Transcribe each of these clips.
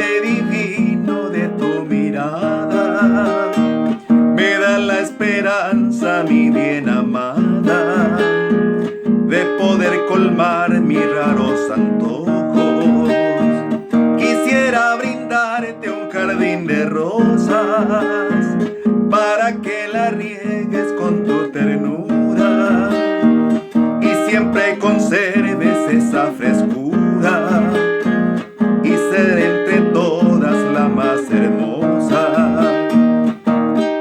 arte divino de tu mirada me da la esperanza, mi bien amada, de poder colmar mis raros antojos. Quisiera brindarte un jardín de rosas para que la riegues con tu ternura y siempre conserves esa frescura y ser entre todas la más hermosa.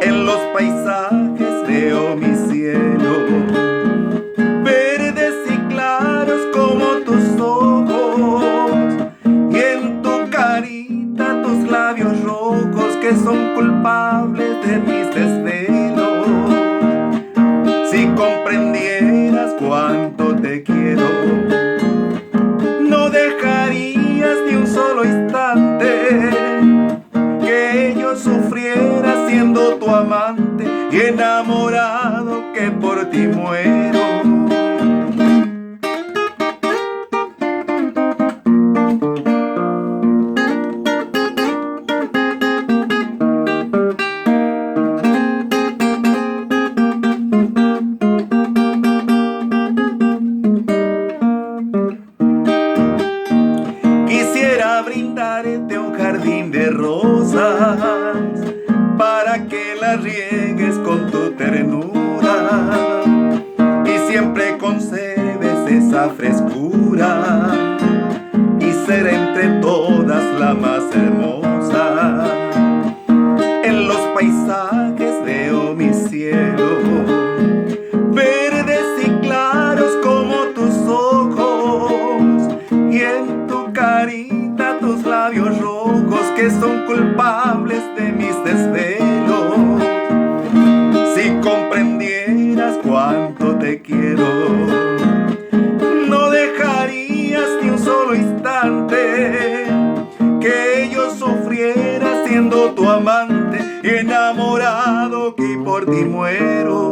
En los paisajes veo mi cielo, verdes y claros como tus ojos, y en tu carita tus labios rojos que son culpables de mis desvelos. Si comprendieras cuánto te quiero, no dejarías ni un solo instante que yo sufriera siendo tu amante y enamorado que por ti muero. Quisiera brindarte un jardín de rosas para que las riegues con tu ternura y siempre conserves esa frescura y ser entre todas la más hermosa. En los paisajes veo mi cielo, verdes y claros como tus ojos, y en tu carita tus labios rojos que son culpables de mis desvelos. Si comprendieras cuánto te quiero, no dejarías ni un solo instante que yo sufriera siendo tu amante y enamorado que por ti muero.